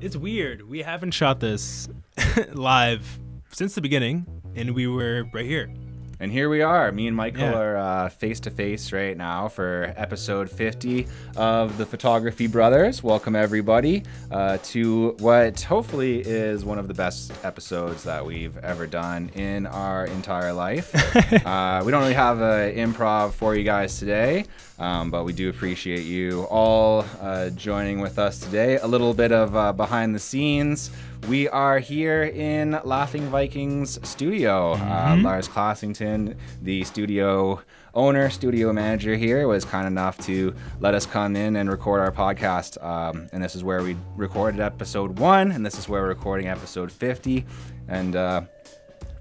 It's weird. We haven't shot this live since the beginning, and we were right here. And here we are. Me and Michael are face to face right now for episode 50 of the Photography Brothers. Welcome everybody to what hopefully is one of the best episodes that we've ever done in our entire life. We don't really have an improv for you guys today, but we do appreciate you all joining with us today. A little bit of behind the scenes. We are here in Laughing Vikings studio. Lars Classington, the studio owner, studio manager here, was kind enough to let us come in and record our podcast. And this is where we recorded episode 1, and this is where we're recording episode 50. And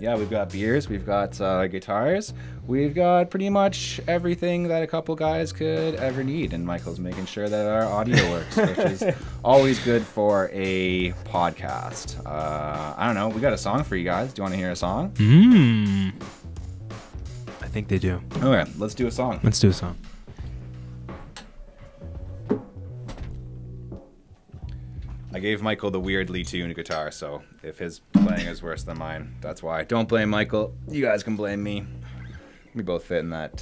yeah, we've got beers, we've got guitars, we've got pretty much everything that a couple guys could ever need. And Michael's making sure that our audio works, which is always good for a podcast. I don't know, we got a song for you guys. Do you want to hear a song? I think they do. Okay, let's do a song. Let's do a song. I gave Michael the weirdly tuned guitar, so if his playing is worse than mine, that's why. Don't blame Michael. You guys can blame me. We both fit in that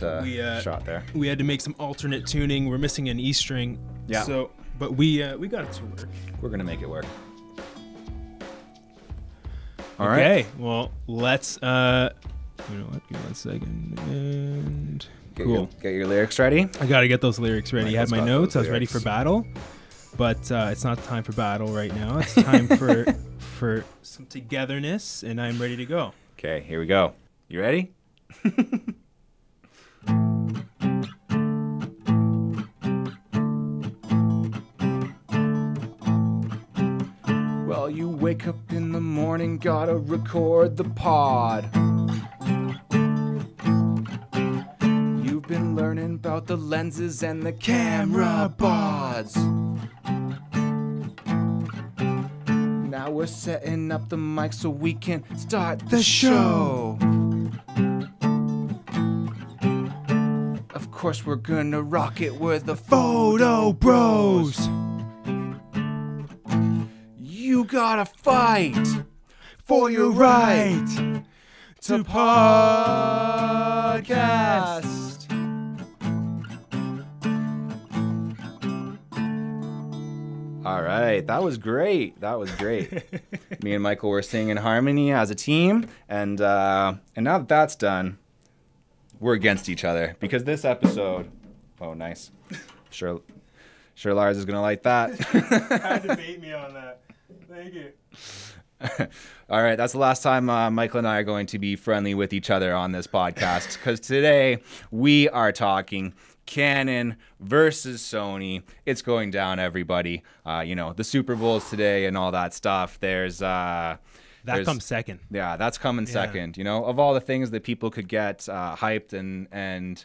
shot there. We had to make some alternate tuning. We're missing an E string. Yeah. So, but we got it to work. We're gonna make it work. All right. Okay. Well, let's. You know what? Give me 1 second. And cool. Get your lyrics ready. I gotta get those lyrics ready. I had my notes. I was ready for lyrics. battle. But it's not time for battle right now. It's time for some togetherness, and I'm ready to go. Okay, here we go. You ready? Well, you wake up in the morning, gotta record the pod. You've been learning about the lenses and the camera bods. Now we're setting up the mic so we can start the show. Of course we're gonna rock it with the Photo Bros. You gotta fight for your right to podcast. All right, that was great. That was great. Me and Michael were singing in harmony as a team, and now that that's done, we're against each other because this episode. Oh, nice. Sure, Lars is gonna like that. Had to bait me on that. Thank you. All right, that's the last time Michael and I are going to be friendly with each other on this podcast because today we are talking Canon versus Sony. It's going down, everybody. You know, the Super Bowl's today and all that stuff. That comes second. Yeah, that's coming second. You know, of all the things that people could get hyped and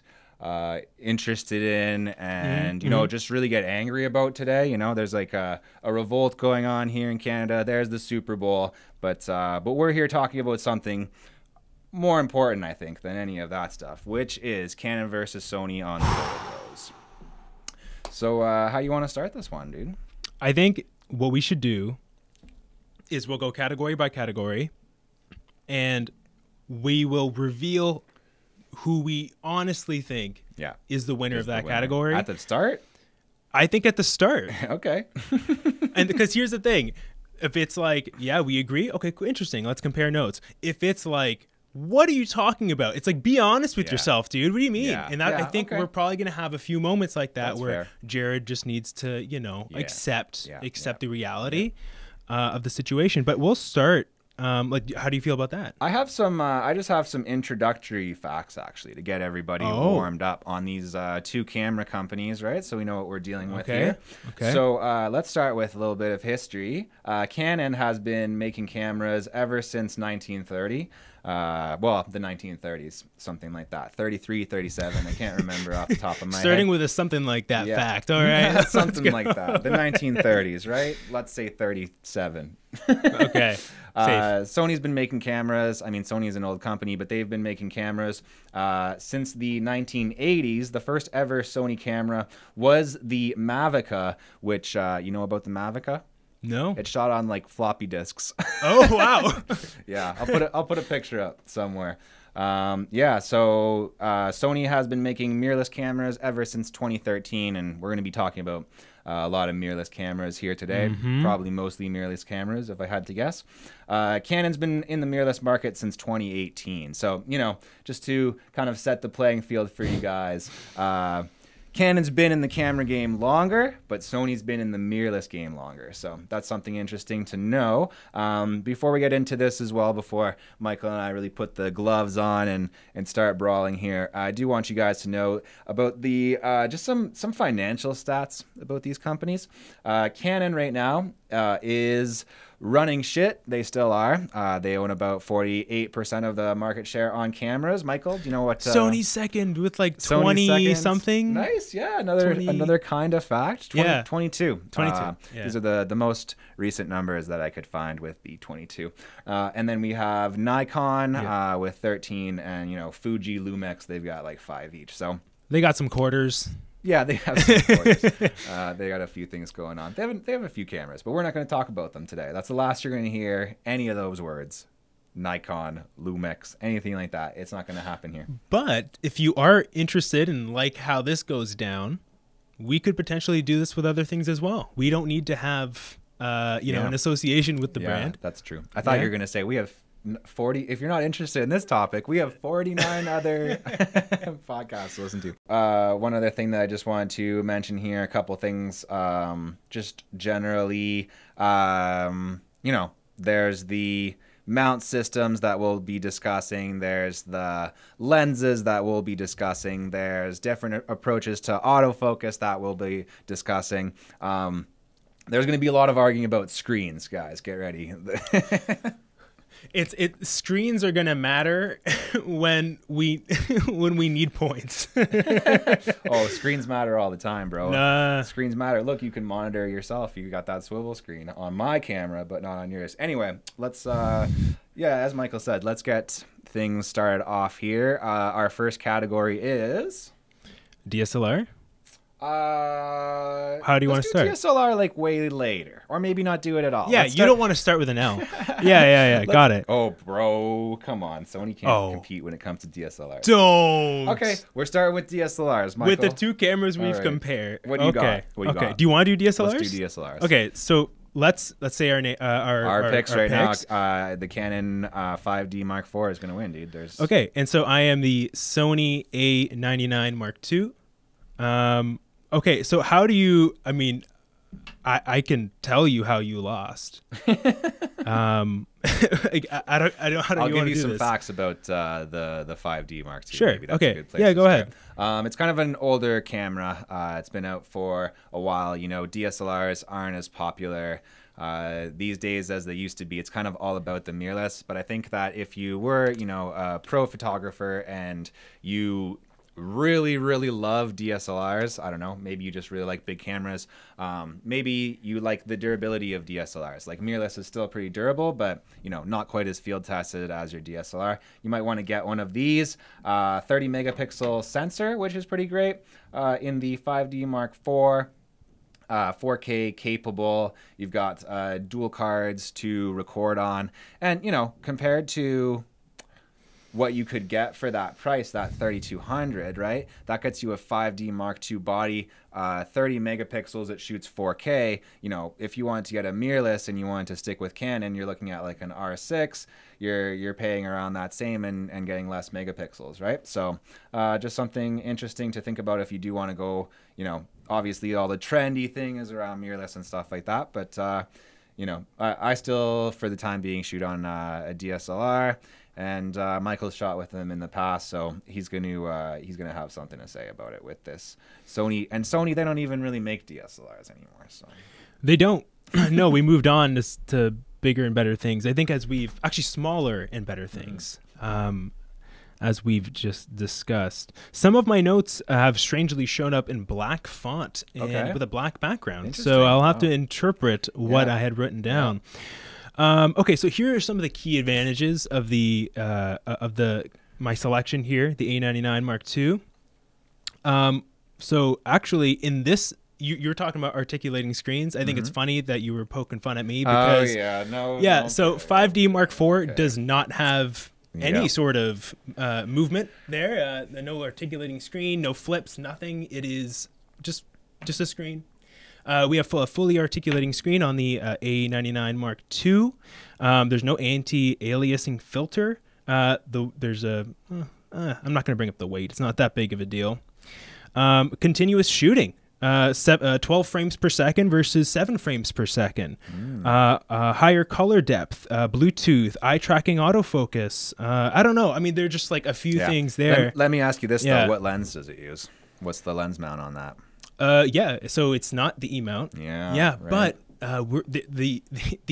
interested in and, you know, just really get angry about today. You know, there's like a revolt going on here in Canada. There's the Super Bowl. But we're here talking about something more important, I think, than any of that stuff, which is Canon versus Sony on the Photo Bros. So how you want to start this one, dude? I think what we should do is we'll go category by category, and we will reveal who we honestly think is the winner of that category. At the start? I think at the start. Okay. And because here's the thing. If it's like, yeah, we agree. Okay, cool, interesting. Let's compare notes. If it's like, what are you talking about? It's like, be honest with yourself, dude. What do you mean? Yeah. And that, I think we're probably going to have a few moments like that. That's where fair. Jared just needs to, you know, accept the reality of the situation. But we'll start. Like, how do you feel about that? I have some. I just have some introductory facts actually to get everybody warmed up on these two camera companies, right? So we know what we're dealing with here. Okay. So let's start with a little bit of history. Canon has been making cameras ever since 1930. Well, the 1930s, something like that. 33, 37. I can't remember off the top of my head. Starting with a something like that fact. All right. Something like that. The 1930s, right? Let's say 37. Okay. Sony's been making cameras. I mean, Sony is an old company, but they've been making cameras since the 1980s. The first ever Sony camera was the Mavica, which you know about the Mavica? No, it's shot on like floppy disks. Oh wow! Yeah, I'll put a picture up somewhere. Yeah, so Sony has been making mirrorless cameras ever since 2013, and we're going to be talking about a lot of mirrorless cameras here today. Probably mostly mirrorless cameras, if I had to guess. Canon's been in the mirrorless market since 2018. So, you know, just to kind of set the playing field for you guys, Canon's been in the camera game longer, but Sony's been in the mirrorless game longer. So that's something interesting to know. Before we get into this as well, before Michael and I really put the gloves on and start brawling here, I do want you guys to know about the just some financial stats about these companies. Canon right now is running shit. They still are. They own about 48% of the market share on cameras. Michael, do you know what? Sony's second with like 20 something. Nice, yeah. Another kind of fact. 22. 22. Yeah. These are the most recent numbers that I could find with the 22. And then we have Nikon with 13, and you know Fuji, Lumix. They've got like 5 each. So they got some quarters. Yeah, they have some quarters. They got a few things going on. They have a few cameras, but we're not going to talk about them today. That's the last you're going to hear any of those words. Nikon, Lumix, anything like that. It's not going to happen here. But if you are interested in like how this goes down, we could potentially do this with other things as well. We don't need to have an association with the brand. That's true. I thought you were going to say we have 40. If you're not interested in this topic, we have 49 other podcasts to listen to. One other thing that I just wanted to mention here, a couple things, just generally, there's the mount systems that we'll be discussing. There's the lenses that we'll be discussing. There's different approaches to autofocus that we'll be discussing. There's going to be a lot of arguing about screens, guys. Get ready. Screens are gonna matter when we need points. Oh, screens matter all the time, bro. Nah. Screens matter. Look, you can monitor yourself. You got that swivel screen on my camera, but not on yours. Anyway, let's as Michael said, let's get things started off here. Our first category is DSLR. How do you want to start? DSLR like way later, or maybe not do it at all. Yeah, you don't want to start with an L. Yeah. Got it. Oh, bro, come on. Sony can't compete when it comes to DSLRs. Don't. Okay, we're starting with DSLRs, Michael. With the two cameras we've compared. What do you got? Do you want to do DSLRs? Let's do DSLRs. Okay, so let's say our picks right now. The Canon 5D Mark IV is going to win, dude. Okay, and so I am the Sony A99 Mark II. Okay, so how do you? I mean, I can tell you how you lost. I don't. How do I'll you give you some this? facts about the 5D Mark II. Sure. Maybe that's okay. A good place yeah. Go ahead. It's kind of an older camera. It's been out for a while. You know, DSLRs aren't as popular these days as they used to be. It's kind of all about the mirrorless. But I think that if you were, a pro photographer and you really love DSLRs, I don't know, maybe you just really like big cameras, maybe you like the durability of DSLRs. Like mirrorless is still pretty durable, but not quite as field tested as your DSLR. You might want to get one of these 30 megapixel sensor, which is pretty great, in the 5D Mark IV. 4K capable. You've got dual cards to record on, and compared to what you could get for that price, that 3200, right? That gets you a 5D Mark II body, 30 megapixels. It shoots 4K. If you wanted to get a mirrorless and you wanted to stick with Canon, you're looking at like an R6. You're paying around that same and getting less megapixels, right? So just something interesting to think about if you do want to go. Obviously all the trendy thing is around mirrorless and stuff like that, but I still, for the time being, shoot on a DSLR. And Michael's shot with them in the past, so he's gonna have something to say about it with this Sony. And Sony, they don't even really make DSLRs anymore. So they don't. No, we moved on to bigger and better things. I think as we've actually smaller and better things, as we've just discussed. Some of my notes have strangely shown up in black font and with a black background, so I'll have to interpret what I had written down. Yeah. Okay, so here are some of the key advantages of my selection here, the A99 Mark II. So actually, in this you're talking about articulating screens. I think it's funny that you were poking fun at me because so 5D Mark IV does not have any sort of movement there. No articulating screen, no flips, nothing. It is just a screen. We have a fully articulating screen on the A99 Mark II. There's no anti-aliasing filter. There's a I'm not going to bring up the weight. It's not that big of a deal. Continuous shooting. 12 frames per second versus 7 frames per second. Higher color depth, Bluetooth, eye tracking autofocus. I don't know. I mean, they're just like a few things there. Let me ask you this though. What lens does it use? What's the lens mount on that? So it's not the E mount. Right. But the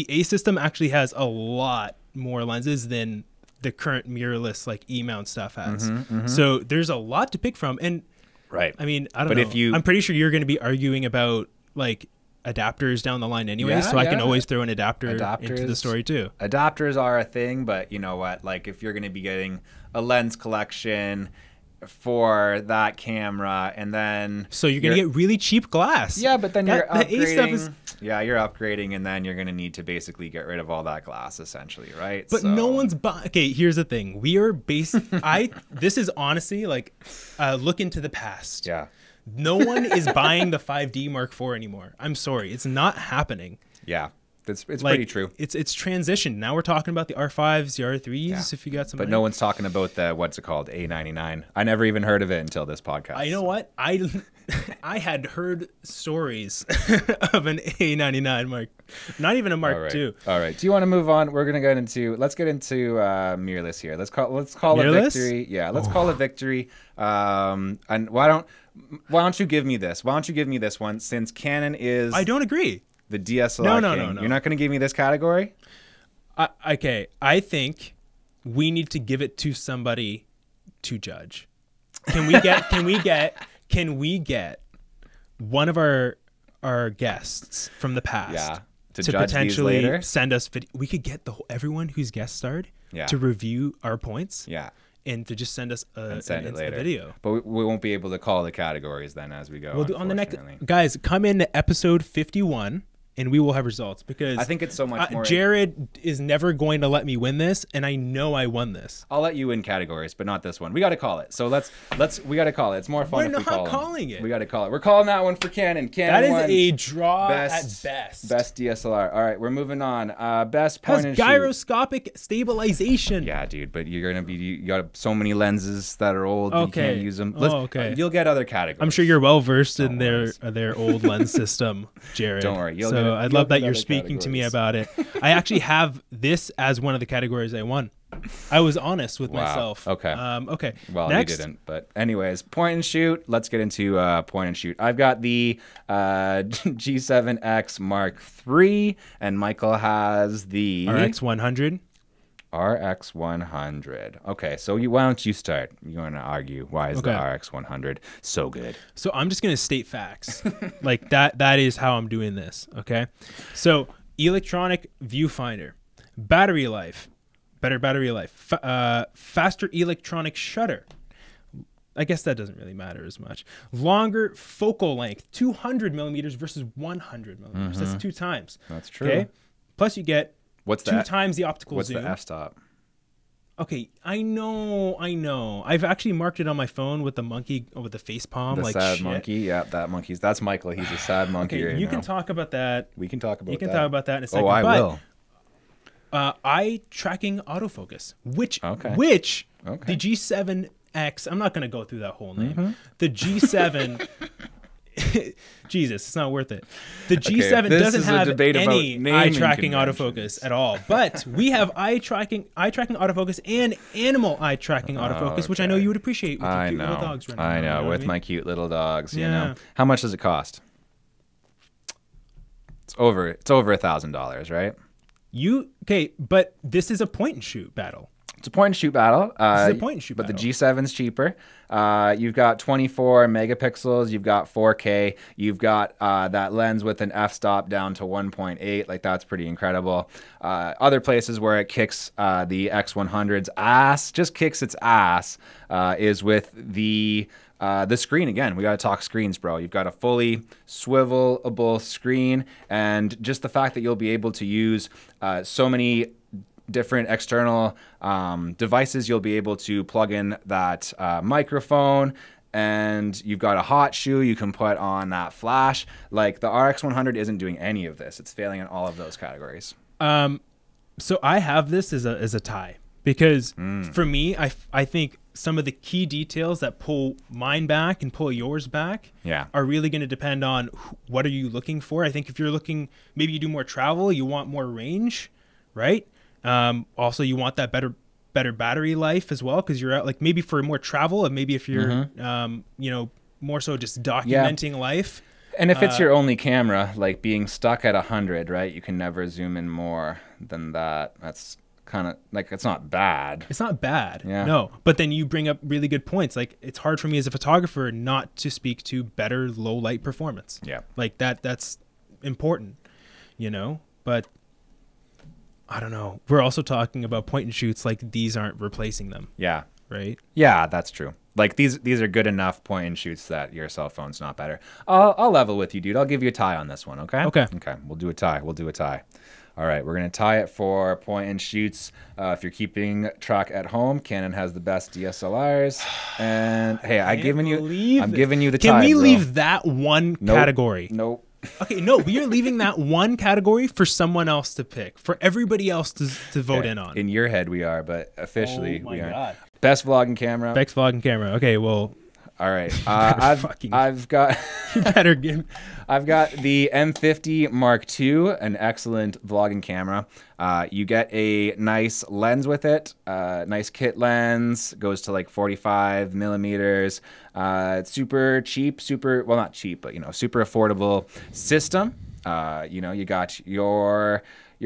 A system actually has a lot more lenses than the current mirrorless like E mount stuff has. So there's a lot to pick from. And I mean, I don't know. I'm pretty sure you're going to be arguing about like adapters down the line anyway, so I can always throw an adapter into the story too. Adapters are a thing, but you know what? Like if you're going to be getting a lens collection for that camera, and then so you're gonna get really cheap glass. But then you're upgrading. You're upgrading, and then you're gonna need to basically get rid of all that glass, essentially, right? But no one's buying. Okay, here's the thing: we are this is honestly like, look into the past. No one is buying the 5D Mark IV anymore. I'm sorry, it's not happening. It's like, pretty true. It's transitioned. Now we're talking about the R5s, the R3s. If you got some, but no one's talking about the what's it called, A99. I never even heard of it until this podcast. You know what? I had heard stories of an A99 Mark, not even a Mark II. All right. Do you want to move on? We're gonna let's get into mirrorless here. Let's call mirrorless? A victory. Yeah, let's call a victory. And why don't you give me this? Why don't you give me this one, since Canon is? I don't agree. The DSLR king. No. You're not going to give me this category? Okay. I think we need to give it to somebody to judge. Can we get one of our guests from the past to potentially send us video? We could get everyone who's guest starred to review our points. And to just send us a video. But we won't be able to call the categories then as we go. We'll do on the next. Guys, come in to episode 51. And we will have results, because I think it's so much more. Jared is never going to let me win this, and I know I won this. I'll let you win categories, but not this one. We got to call it. So we got to call it. It's more fun if we call it. We're not calling it. We got to call it. We're calling that one for Canon. That is a draw at best. Best DSLR. All right, we're moving on. Best point and shoot. Gyroscopic stabilization. Yeah, dude, but you got so many lenses that are old. You can't use them. You'll get other categories. I'm sure you're well versed in their old lens system, Jared. Don't worry. I'd love that you're speaking to me about it. I actually have this as one of the categories I won. I was honest with myself. Okay. Okay. Well, next. You didn't. But anyways, point and shoot. Let's get into point and shoot. I've got the G7X Mark III, and Michael has the RX100. RX100. Okay, so why don't you start? You're going to argue why is the RX100 so good? So I'm just going to state facts. Like that is how I'm doing this, okay? So electronic viewfinder, battery life, better battery life, faster electronic shutter. I guess that doesn't really matter as much. Longer focal length, 200 millimeters versus 100 millimeters. That's 2 times. That's true. Okay? Plus you get What's 2 times the optical zoom. What's the f-stop? Okay, I know. I've actually marked it on my phone with the monkey, with the face palm. The sad monkey? Yeah, that's Michael. He's a sad monkey right now. You can talk about that. We can talk about that. You can talk about that in a second. Oh, I will. Eye tracking autofocus, which the G7X, I'm not going to go through that whole name. The G7... Jesus, it's not worth it. The G7 doesn't have any eye tracking autofocus at all, but we have eye tracking autofocus and animal eye tracking autofocus, which I know you would appreciate with your cute little dogs running around. I know, with my cute little dogs. You know, how much does it cost? It's over $1,000, right? But this is a point and shoot battle. It's a point and shoot battle. This is a point and shoot but battle. The G7's cheaper. You've got 24 megapixels. You've got 4K. You've got that lens with an f-stop down to 1.8. Like, that's pretty incredible. Other places where it kicks the X100's ass, just kicks its ass, is with the The screen, again, we got to talk screens, bro. You've got a fully swivelable screen, and just the fact that you'll be able to use so many different external devices. You'll be able to plug in that microphone, and you've got a hot shoe you can put on that flash. Like, the RX 100 isn't doing any of this. It's failing in all of those categories. So I have this as a tie, because for me, I think some of the key details that pull mine back and pull yours back are really going to depend on what are you looking for. I think if you're looking, maybe you do more travel, you want more range, right? Also, you want that better battery life as well, because you're out, like, maybe for more travel, and maybe if you're you know, more so just documenting life. And if it's your only camera, like being stuck at 100, right, you can never zoom in more than that. That's kind of like, it's not bad. It's not bad. No, but then you bring up really good points. Like, it's hard for me as a photographer not to speak to better low light performance. Like that's important, you know. But I don't know. We're also talking about point and shoots. Like, these aren't replacing them. Right. Yeah, that's true. Like, these are good enough point and shoots that your cell phone's not better. I'll level with you, dude. I'll give you a tie on this one. Okay. Okay. We'll do a tie. All right, we're gonna tie it for point and shoots. If you're keeping track at home, Canon has the best DSLRs. And hey, I'm giving you the tie. Can we bro. leave that one category? Nope. Okay, no, we are leaving that one category for someone else to pick, for everybody else to vote in on. In your head, we are, but officially, we aren't. God. Best vlogging camera. Best vlogging camera. Okay, well. All right. I've got. You better give. I've got the M50 Mark II, an excellent vlogging camera. You get a nice lens with it, nice kit lens, goes to like 45 millimeters. It's super cheap, well, not cheap, but, you know, super affordable system. You know, you got your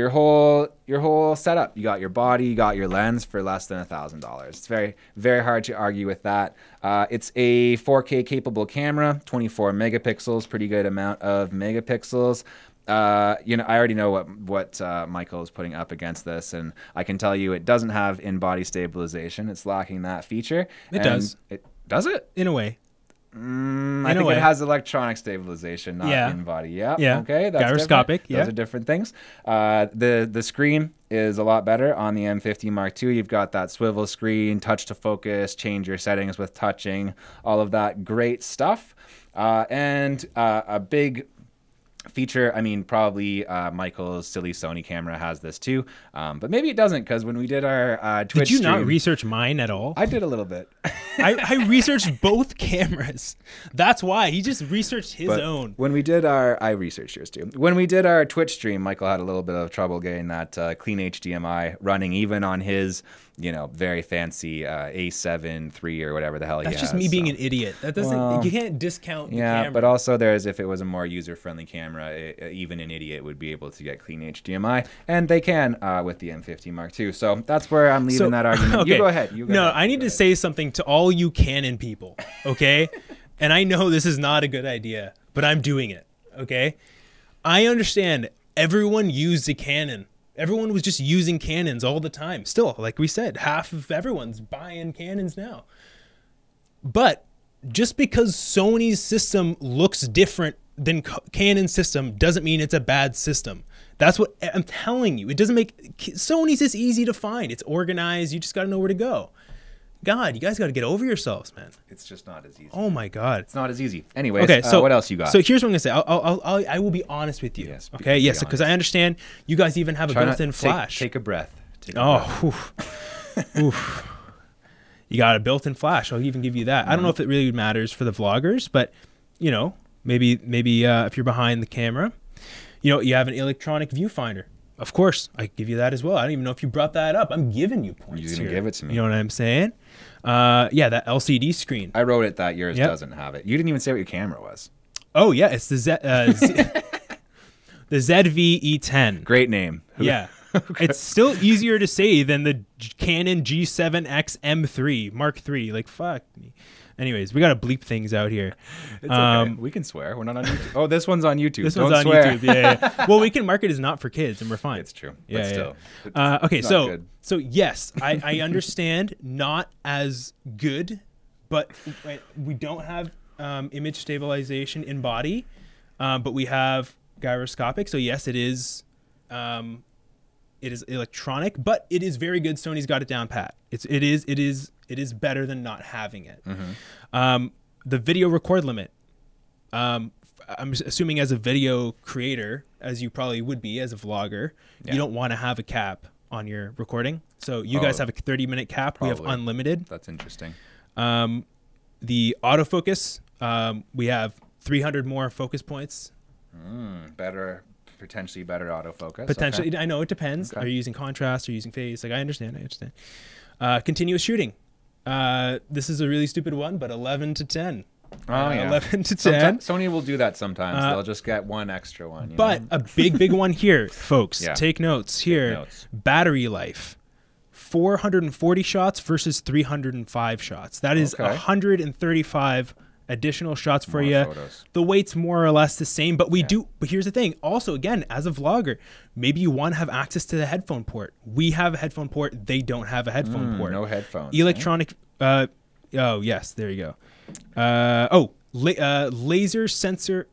whole setup. You got your body, you got your lens for less than $1,000. It's very, very hard to argue with that. It's a 4K capable camera, 24 megapixels, pretty good amount of megapixels. You know, I already know what Michael is putting up against this, and I can tell you it doesn't have in-body stabilization. It's lacking that feature. Does. Does it? In a way. I think it has electronic stabilization, not in-body. Yeah. Okay. That's gyroscopic. Those are different things. The screen is a lot better on the M50 Mark II. You've got that swivel screen, touch to focus, change your settings with touching, all of that great stuff. And a big feature, I mean, probably Michael's silly Sony camera has this too, but maybe it doesn't, because when we did our Twitch Did you stream, not research mine at all? I did a little bit. I researched both cameras. That's why. He just researched his own. When we did I researched yours too. When we did our Twitch stream, Michael had a little bit of trouble getting that clean HDMI running, even on his, you know, very fancy A7 III or whatever the hell he has. That's just me being an idiot. That doesn't. You can't discount the camera. But also there's, if it was a more user-friendly camera, even an idiot would be able to get clean HDMI, and they can with the M50 Mark II. So that's where I'm leaving that argument. Okay. You go ahead. I need to say something to all you Canon people, okay? And I know this is not a good idea, but I'm doing it, okay? I understand everyone used a Canon. Everyone was just using Canons all the time. Still, like we said, half of everyone's buying Canons now. But just because Sony's system looks different than Canon's system doesn't mean it's a bad system. That's what I'm telling you. It doesn't make... Sony's is easy to find. It's organized. You just got to know where to go. God, you guys got to get over yourselves, man. It's just not as easy. Oh my God. It's not as easy. Anyways, okay, so what else you got? So here's what I'm going to say. I will be honest with you. Yes. Okay. Yes. Because I understand you guys even have a built-in flash. Take a breath. Oof. You got a built-in flash. I'll even give you that. I don't know if it really matters for the vloggers, but you know, maybe if you're behind the camera, you know, you have an electronic viewfinder. Of course, I give you that as well. I don't even know if you brought that up. I'm giving you points. You're going to give it to me. You know what I'm saying? Yeah, that LCD screen. I wrote it that yours doesn't have it. You didn't even say what your camera was. Oh, yeah. It's the the ZV-E10. Great name. Yeah. Okay. It's still easier to say than the Canon G7X M3 Mark III. Like, fuck me. Anyways, we got to bleep things out here. It's okay. We can swear. We're not on YouTube. Oh, this one's on YouTube. This one's on YouTube. Yeah. Well, we can mark it as not for kids, and we're fine. It's true. Yeah. But still. Okay, so yes, I understand not as good, but we don't have image stabilization in body, but we have gyroscopic. So yes, it is electronic, but it is very good. Sony's got it down pat. It is better than not having it. The video record limit. I'm assuming as a video creator, as you probably would be as a vlogger, you don't want to have a cap on your recording. So you guys have a 30-minute cap. Probably. We have unlimited. That's interesting. The autofocus, we have 300 more focus points. Potentially better autofocus. Potentially, okay. I know it depends. Okay. Are you using contrast? Are you using phase? Like I understand. Continuous shooting. This is a really stupid one, but 11 to 10. Oh yeah, 11 to 10. Sony will do that sometimes. They'll just get one extra one. But a big one here, folks. Take notes here. Take notes. Battery life. 440 shots versus 305 shots. That is 135 additional shots for you. The weight's more or less the same, but but here's the thing. Also, again, as a vlogger, maybe you want to have access to the headphone port. We have a headphone port. They don't have a headphone port. No headphones. Electronic. Oh yes, there you go. Laser sensor.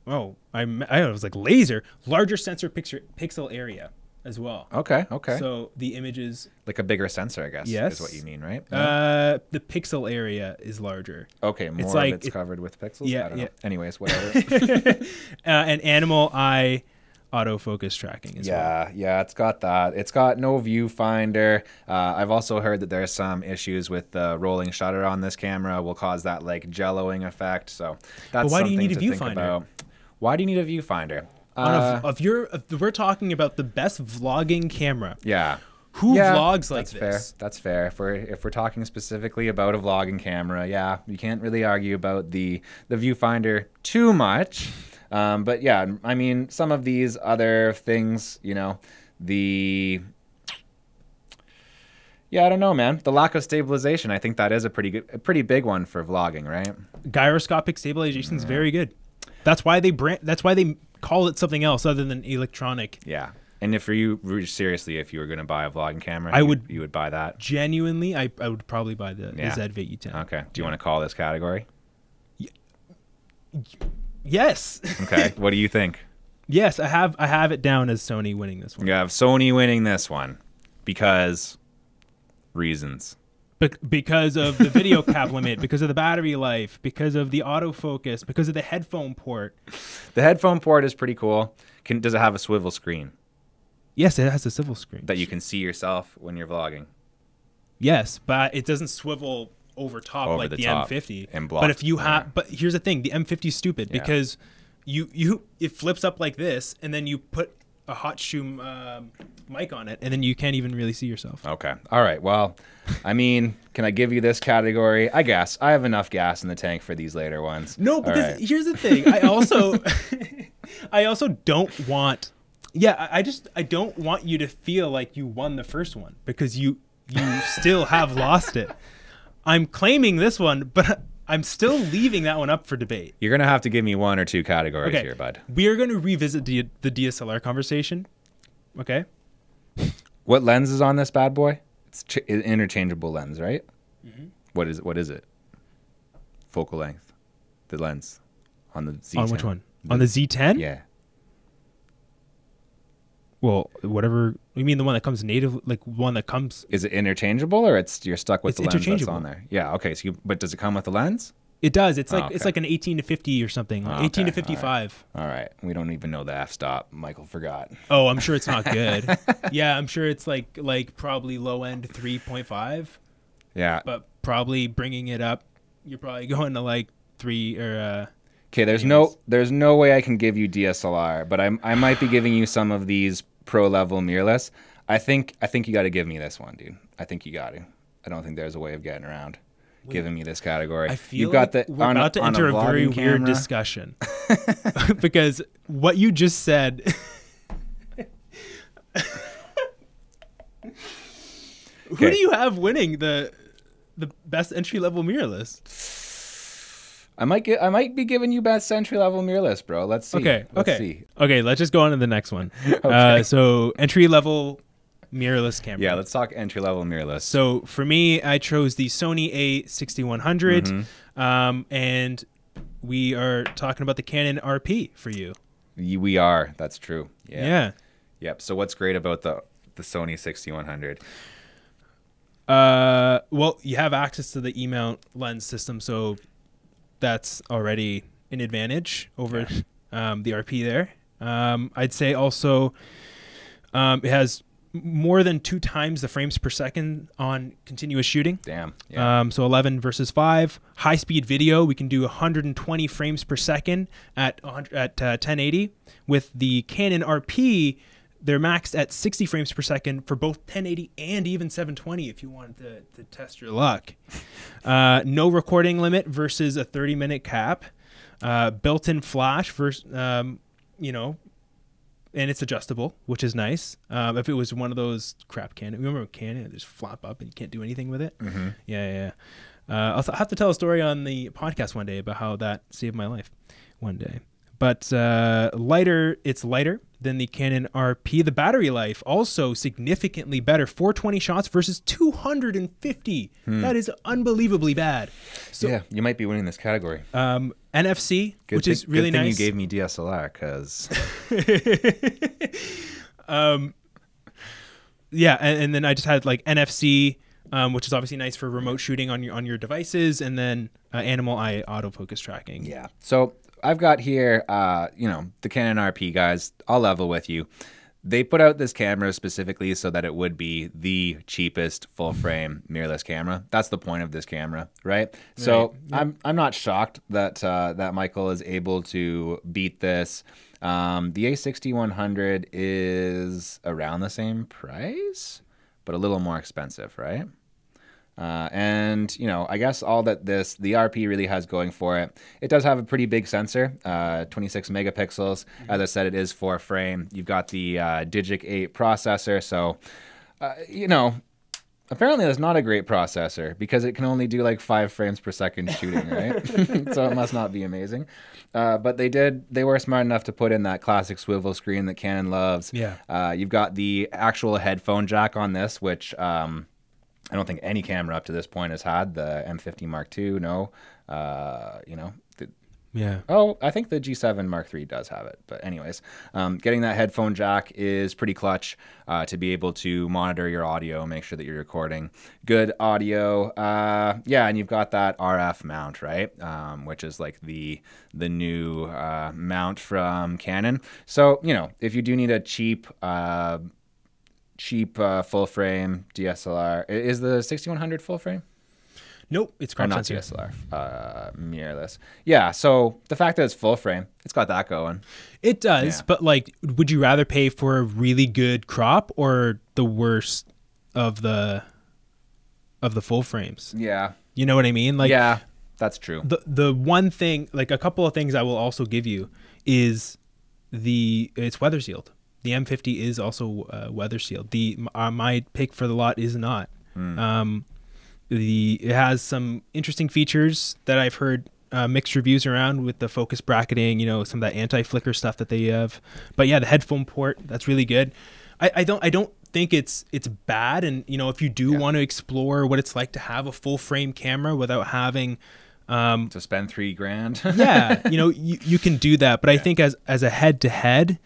Oh, I was like laser. Larger sensor pixel area as well. Okay. So the images, like a bigger sensor, I guess. Yes. Is what you mean, right? The pixel area is larger. Okay, more of it's covered with pixels. Yeah. I don't know. Anyways, whatever. And animal eye autofocus tracking as well. Yeah, it's got that. It's got no viewfinder. I've also heard that there's some issues with the rolling shutter on this camera will cause that like jelloing effect. So that's why do you something need a to think viewfinder? about. Why do you need a viewfinder? We're talking about the best vlogging camera. Yeah. Who vlogs like this? That's fair. If we're talking specifically about a vlogging camera, you can't really argue about the viewfinder too much. But yeah, I mean, some of these other things, I don't know, man. The lack of stabilization, I think that is a pretty big one for vlogging, right? Gyroscopic stabilization is very good. That's why they call it something else other than electronic. Yeah. And if you were going to buy a vlogging camera, you would buy that. Genuinely, I would probably buy the ZV-E10. Okay. Do you want to call this category? Yes. Okay. What do you think? Yes, I have it down as Sony winning this one. You have Sony winning this one because reasons. Because of the video cap limit, because of the battery life, because of the autofocus, because of the headphone port. The headphone port is pretty cool. Does it have a swivel screen? Yes, it has a swivel screen. That you can see yourself when you're vlogging? Yes, but it doesn't swivel over top like the M50. And block. But if you have, but here's the thing: the M50 is stupid because it flips up like this, and then you put a hot shoe mic on it, and then you can't even really see yourself. Okay. All right. Well, I mean, can I give you this category? I guess I have enough gas in the tank for these later ones. No, because here's the thing: I also don't want. Yeah, I don't want you to feel like you won the first one because you still have lost it. I'm claiming this one, but I'm still leaving that one up for debate. You're going to have to give me one or two categories here, bud. We are going to revisit the DSLR conversation. Okay. What lens is on this bad boy? It's interchangeable lens, right? Mm-hmm. What is it? Focal length. The lens on the Z10. On which one? On the Z10? Yeah. Well, whatever. You mean the one that comes native, like one that comes? Is it interchangeable, or you're stuck with the lens that's on there? Yeah. Okay. So, but does it come with the lens? It does. It's like it's like an 18 to 50 or something. 18 to 55. All right. We don't even know the f-stop. Michael forgot. Oh, I'm sure it's not good. Yeah, I'm sure it's like probably low end 3.5. Yeah. But probably bringing it up, you're probably going to like 3 or. Okay. There's no way I can give you DSLR, but I might be giving you some of these pro level mirrorless. I think you got to give me this one, dude. I think you got to. I don't think there's a way of getting around giving me this category. I feel we're about to enter a very weird discussion because what you just said. Who do you have winning the best entry level mirrorless? I might be giving you best entry level mirrorless, bro. Let's see. Okay. Let's just go on to the next one. Okay. So entry level mirrorless camera. Yeah, let's talk entry-level mirrorless. So for me, I chose the Sony A6100, and we are talking about the Canon RP for you. We are. That's true. Yeah. Yep. So what's great about the Sony 6100? Well, you have access to the E-mount lens system, so that's already an advantage over the RP there. I'd say also it has more than 2 times the frames per second on continuous shooting. Damn. Yeah. So 11 versus 5. High-speed video, we can do 120 frames per second at 1080. With the Canon RP, they're maxed at 60 frames per second for both 1080 and even 720 if you wanted to test your luck. No recording limit versus a 30-minute cap. Built-in flash versus, and it's adjustable, which is nice. If it was one of those crap Canon, remember Canon, just flap up and you can't do anything with it? Yeah. I'll have to tell a story on the podcast one day about how that saved my life one day. But it's lighter than the Canon RP. The battery life also significantly better. 420 shots versus 250. That is unbelievably bad. So, yeah, you might be winning this category. NFC, which is really nice. Good thing you gave me DSLR, because... yeah, and then I just had like NFC, which is obviously nice for remote shooting on your devices, and then animal eye autofocus tracking. Yeah. So I've got here, the Canon RP guys. I'll level with you. They put out this camera specifically so that it would be the cheapest full frame mirrorless camera. That's the point of this camera, right? So I'm not shocked that that Michael is able to beat this. The A6100 is around the same price, but a little more expensive, right? And I guess all that the RP really has going for it, it does have a pretty big sensor, 26 megapixels. As I said, it is 4 frame. You've got the Digic 8 processor. So, apparently that's not a great processor because it can only do like 5 frames per second shooting, right? So it must not be amazing. But they were smart enough to put in that classic swivel screen that Canon loves. Yeah. You've got the actual headphone jack on this, which, I don't think any camera up to this point has had. The M50 Mark II, no. Yeah. Oh, I think the G7 Mark III does have it. But anyways, getting that headphone jack is pretty clutch to be able to monitor your audio, make sure that you're recording good audio. Yeah, and you've got that RF mount, right? Which is like the new mount from Canon. So, if you do need a cheap full frame DSLR. Is the 6100 full frame? Nope, it's crop not sensor. DSLR, mirrorless. Yeah, so the fact that it's full frame, it's got that going. It does, but like, would you rather pay for a really good crop or the worst of the full frames? Yeah, you know what I mean. Like, yeah, that's true. The one thing, like a couple of things I will also give you is it's weather sealed. The M50 is also weather sealed. My pick for the lot is not. It has some interesting features that I've heard mixed reviews around with the focus bracketing, some of that anti-flicker stuff that they have. But yeah, the headphone port, that's really good. I don't think it's bad. And if you do want to explore what it's like to have a full frame camera without having to spend $3,000. yeah, you can do that. But I think as a head to head,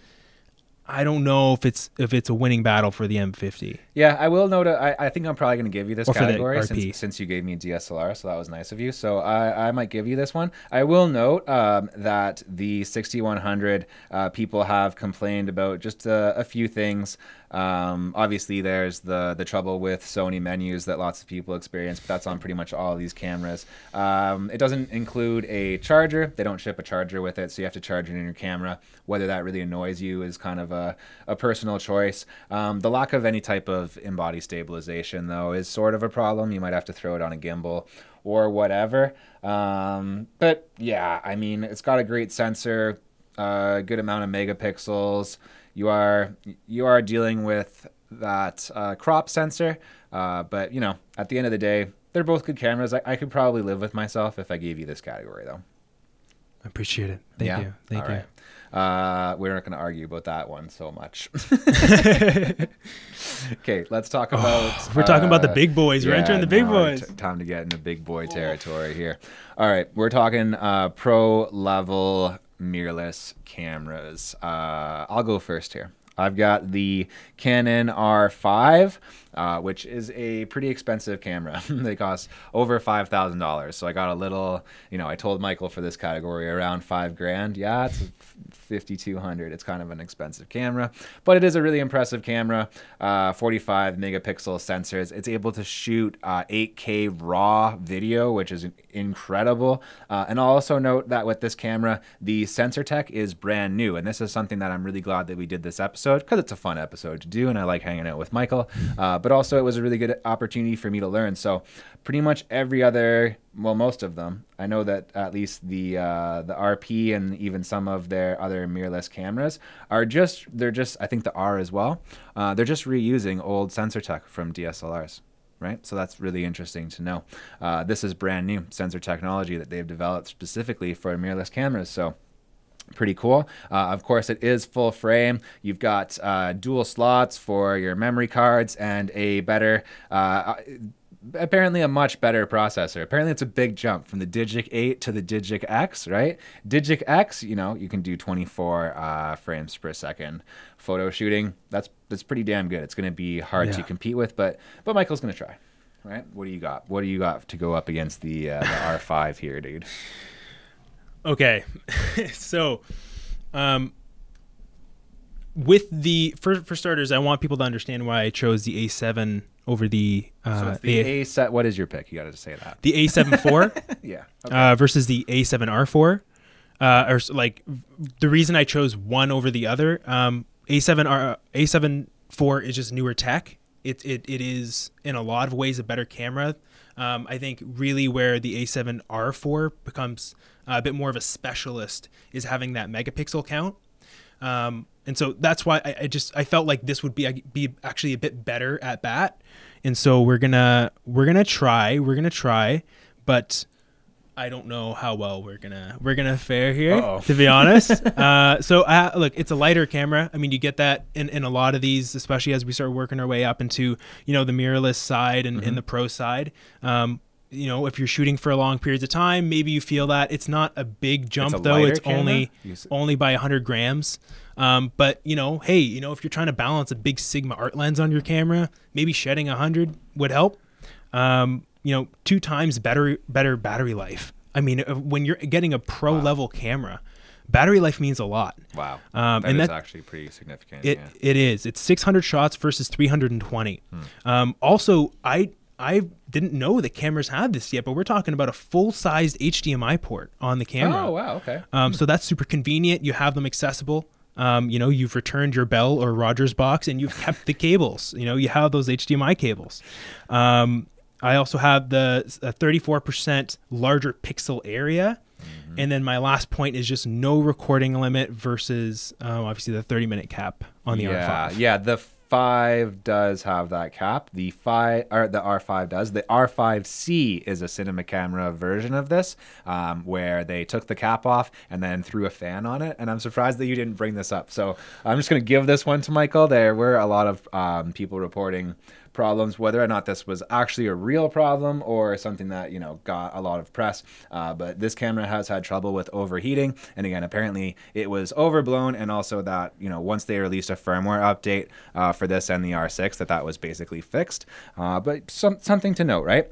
I don't know if it's a winning battle for the M50. Yeah, I will note. I think I'm probably going to give you this category since you gave me DSLR, so that was nice of you. So I might give you this one. I will note that the 6100 people have complained about just a few things. Obviously, there's the trouble with Sony menus that lots of people experience, but that's on pretty much all of these cameras. It doesn't include a charger. They don't ship a charger with it, so you have to charge it in your camera. Whether that really annoys you is kind of a personal choice. The lack of any type of in-body stabilization, though, is sort of a problem. You might have to throw it on a gimbal or whatever. But yeah, I mean, it's got a great sensor, a good amount of megapixels. You are dealing with that crop sensor, but at the end of the day, they're both good cameras. I could probably live with myself if I gave you this category, though. I appreciate it. Thank you. Thank you. We're not going to argue about that one so much. Okay, let's talk about... we're talking about the big boys. We're entering the big boys. Time to get into big boy territory here. All right, we're talking pro-level mirrorless cameras. I'll go first here. I've got the Canon R5, which is a pretty expensive camera. They cost over $5,000. So I got a little, I told Michael for this category around $5,000. Yeah, it's 5,200. It's kind of an expensive camera, but it is a really impressive camera. 45 megapixel sensors. It's able to shoot 8K raw video, which is incredible. And I'll also note that with this camera, the sensor tech is brand new. And this is something that I'm really glad that we did this episode, because it's a fun episode to do and I like hanging out with Michael, but also it was a really good opportunity for me to learn. So pretty much every other, well, most of them, I know that at least the RP and even some of their other mirrorless cameras are they're just, I think the R as well, they're just reusing old sensor tech from DSLRs. Right? So that's really interesting to know. This is brand new sensor technology that they've developed specifically for mirrorless cameras. So pretty cool. Of course, it is full frame. You've got dual slots for your memory cards and a better, apparently a much better processor. Apparently it's a big jump from the Digic 8 to the Digic X, right? Digic X, you can do 24 frames per second photo shooting. That's pretty damn good. It's going to be hard to compete with, but Michael's going to try, right? What do you got? What do you got to go up against the R5 here, dude? Okay, so with the for starters, I want people to understand why I chose the A7 over the so it's the A7. What is your pick? You got to say that. The A7 IV, yeah, okay. Versus the A7R4. Or like the reason I chose one over the other. A7 IV is just newer tech. It is in a lot of ways a better camera. I think really where the A7R4 becomes a bit more of a specialist is having that megapixel count. And so that's why I felt like this would be actually a bit better at bat. And so we're gonna try, but I don't know how well we're gonna fare here, to be honest. So look, it's a lighter camera. I mean, you get that in a lot of these, especially as we start working our way up into the mirrorless side and the pro side. If you're shooting for long periods of time, maybe you feel that it's not a big jump, though. It's only by 100 grams. But hey, if you're trying to balance a big Sigma art lens on your camera, maybe shedding 100 would help. 2 times better battery life. I mean, when you're getting a pro level camera, battery life means a lot. Wow. And that's actually pretty significant. It is. It's 600 shots versus 320. Also, I didn't know that cameras had this yet, but we're talking about a full-sized HDMI port on the camera. Oh, wow. Okay. So that's super convenient. You have them accessible. You've returned your Bell or Rogers box and you've kept the cables. You have those HDMI cables. I also have the 34% larger pixel area. And then my last point is just no recording limit versus obviously the 30-minute cap on the R5. Yeah, the 5 does have that cap. The R5 does. The R5C is a cinema camera version of this, where they took the cap off and then threw a fan on it. And I'm surprised that you didn't bring this up. So I'm just going to give this one to Michael. There were a lot of people reporting problems, whether or not this was actually a real problem or something that got a lot of press, but this camera has had trouble with overheating, and again, apparently it was overblown, and also that once they released a firmware update for this and the R6, that was basically fixed. But something to note, right?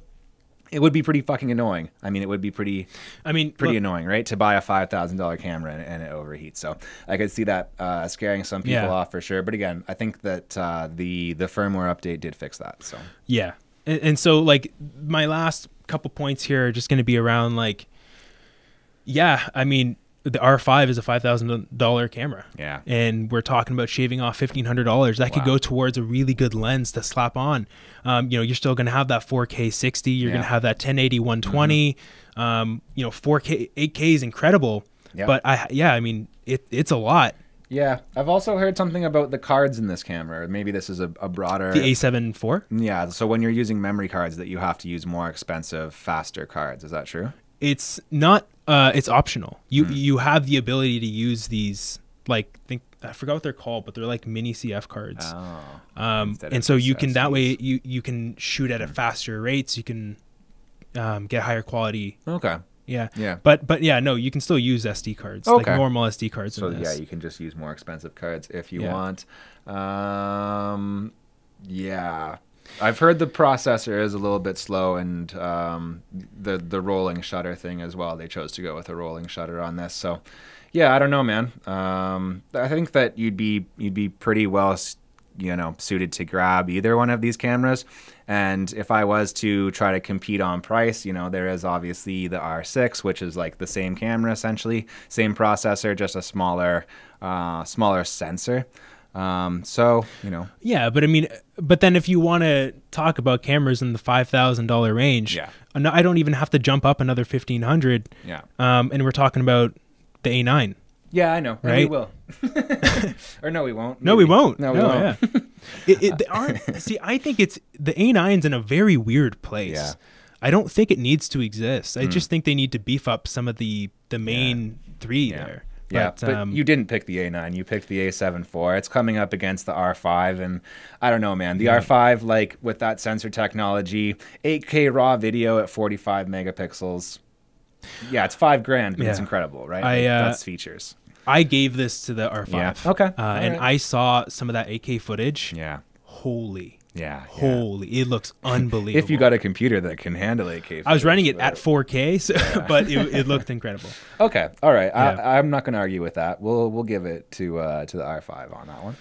It would be pretty fucking annoying. I mean, it would be pretty annoying, right? To buy a $5,000 camera and it overheats. So I could see that scaring some people off for sure. But again, I think that the firmware update did fix that. So yeah, and so like my last couple points here are just going to be around I mean, the R5 is a $5,000 camera. Yeah. And we're talking about shaving off $1,500. That could go towards a really good lens to slap on. You're still going to have that 4K 60. You're going to have that 1080 120. 4K 8K is incredible. Yeah. But I mean, it's a lot. Yeah. I've also heard something about the cards in this camera. Maybe this is a broader... The A7 IV? Yeah. So when you're using memory cards, that you have to use more expensive, faster cards. Is that true? It's not... it's optional. You have the ability to use these, think I forgot what they're called, but they're like mini CF cards. Oh, and so you can that way you can shoot at a faster rates. You can get higher quality. Okay. Yeah. Yeah. But yeah, no, you can still use SD cards, like normal SD cards. So yeah, you can just use more expensive cards if you want. Yeah. I've heard the processor is a little bit slow, and the rolling shutter thing as well. They chose to go with a rolling shutter on this. So yeah, I don't know, man. I think that you'd be pretty well, suited to grab either one of these cameras. And if I was to try to compete on price, there is obviously the R6, which is like the same camera essentially, same processor, just a smaller sensor. Yeah, but I mean, but then if you want to talk about cameras in the $5,000 range, I don't even have to jump up another 1,500. Yeah. And we're talking about the A9. Yeah, I know. Right? We will. Or no, we won't. Maybe. No, we won't. No, we won't. Yeah. See, I think the A9's in a very weird place. Yeah. I don't think it needs to exist. I just think they need to beef up some of the main three there. Yeah, but you didn't pick the A9. You picked the A7 IV. It's coming up against the R5, and I don't know, man. The R5, like with that sensor technology, 8K raw video at 45 megapixels. Yeah, it's $5,000, but it's incredible, right? That's features. I gave this to the R5. Yeah. Okay. And I saw some of that 8K footage. Yeah. Holy. Yeah. Holy. It looks unbelievable. If you got a computer that can handle 8K footage. I was running it at 4K, so, but it looked incredible. Okay. All right. Yeah. I'm not going to argue with that. We'll give it to the R5 on that one.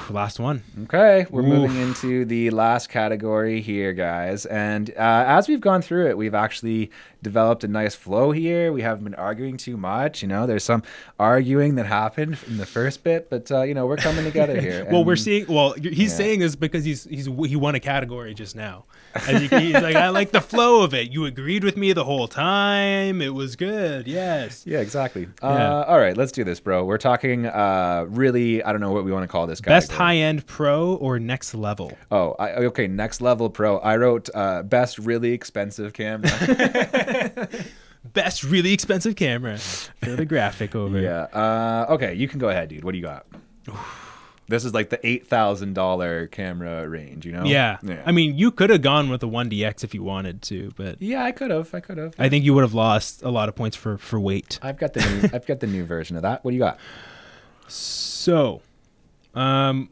Last one. Okay, we're moving into the last category here, guys. And as we've gone through it, we've actually developed a nice flow here. We haven't been arguing too much. There's some arguing that happened in the first bit, but we're coming together here. Well, we're seeing. Well, he's saying this because he won a category just now. And he's like, I like the flow of it. You agreed with me the whole time. It was good. Yes. Yeah, exactly. All right, let's do this, bro. We're talking really, I don't know what we want to call this category. Best high-end pro or next level? Oh, okay, next level pro. I wrote best really expensive camera. Best really expensive camera. Throw the graphic over. Yeah. Okay, you can go ahead, dude. What do you got? This is like the $8,000 camera range, Yeah. I mean, you could have gone with a 1DX if you wanted to, but yeah, I could have. I think you would have lost a lot of points for weight. I've got the new version of that. What do you got? So, I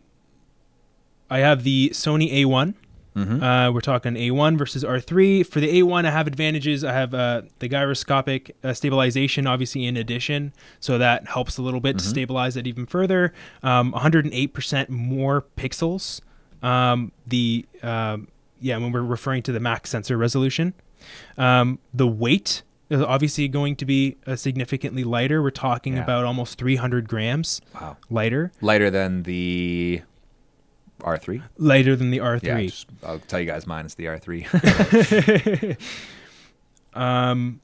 have the Sony A1. We're talking A1 versus R3. For the A1, I have advantages. I have the gyroscopic stabilization, obviously, in addition. So that helps a little bit to stabilize it even further. 108% more pixels. When we're referring to the max sensor resolution. The weight is obviously going to be significantly lighter. We're talking about almost 300 grams lighter. Lighter than the R3? Lighter than the R3. Yeah, I'll tell you guys mine is the R3. The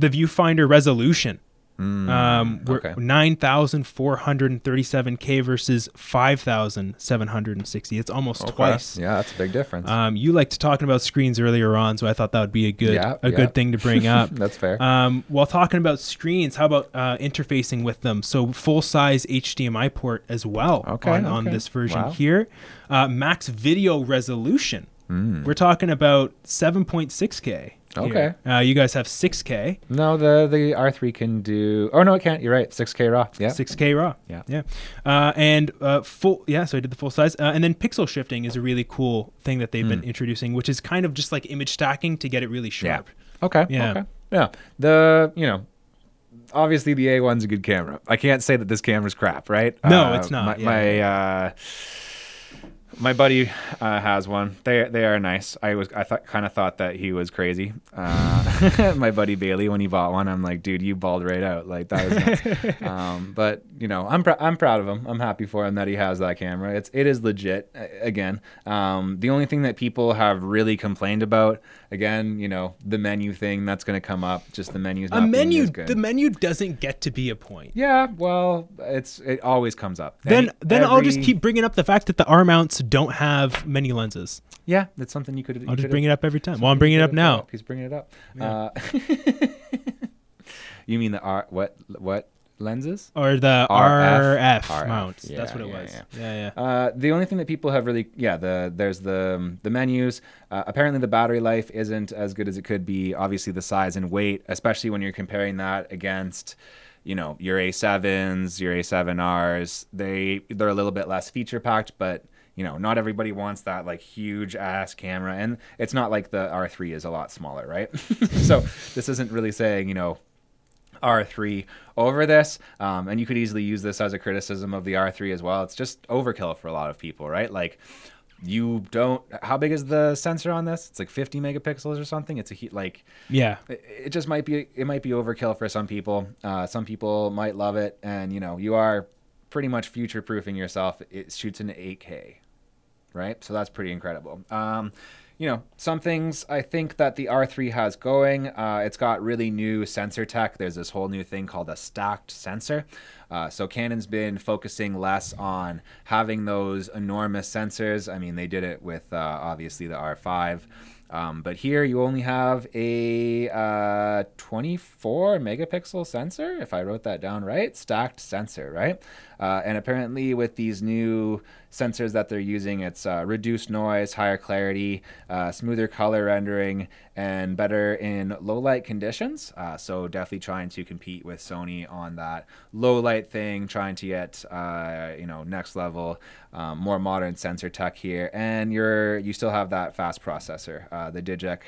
viewfinder resolution. We're 9,437K versus 5,760. It's almost twice. Yeah, that's a big difference. You liked talking about screens earlier on, so I thought that would be a good thing to bring up. That's fair. While talking about screens, how about interfacing with them? So full-size HDMI port as well on this version here. Max video resolution. We're talking about 7.6K. Okay. You guys have 6K. No, the R3 can do. Oh no, it can't. You're right. 6K raw. Yeah. 6K raw. Yeah. And full. Yeah. So I did the full size. And then pixel shifting is a really cool thing that they've been introducing, which is kind of just like image stacking to get it really sharp. Yeah. Okay. Yeah. The obviously the A1's a good camera. I can't say that this camera's crap, right? No, it's not. My buddy has one. They are nice. I kind of thought that he was crazy. My buddy Bailey, when he bought one, I'm like, dude, you balled right out. Like that was nuts. But I'm proud of him. I'm happy for him that he has that camera. It is legit. Again, the only thing that people have really complained about, again, the menu thing that's going to come up. Just the menu's not being as good. The menu doesn't get to be a point. Yeah, well, it always comes up. Then I'll just keep bringing up the fact that the R mounts don't have many lenses. Yeah, that's something you could. I'll just bring it up every time. Well, I'm bringing it up now. He's bringing it up. Yeah. You mean the R? What? lenses? Or the RF mounts. Yeah, that's what it was. The only thing that people have really, there's the menus. Apparently the battery life isn't as good as it could be. Obviously the size and weight, especially when you're comparing that against, you know, your A7s, your A7Rs, they're a little bit less feature packed, but you know, not everybody wants that like huge ass camera, and it's not like the R3 is a lot smaller, right? So this isn't really saying, you know, R3 over this, and you could easily use this as a criticism of the R3 as well. It's just overkill for a lot of people, right? Like, you don't, how big is the sensor on this? It's like 50 megapixels or something. It's it just might be overkill for some people. Some people might love it, and you know, you are pretty much future proofing yourself. It shoots in 8K, right? So that's pretty incredible. You know, some things I think that the R3 has going, it's got really new sensor tech. There's this whole new thing called a stacked sensor. So Canon's been focusing less on having those enormous sensors. I mean, they did it with obviously the R5. But here you only have a 24 megapixel sensor, if I wrote that down right, stacked sensor, right? And apparently with these new sensors that they're using, it's reduced noise, higher clarity, smoother color rendering, and better in low light conditions. So definitely trying to compete with Sony on that low light thing, trying to get you know, next level, more modern sensor tech here. And you still have that fast processor, the Digic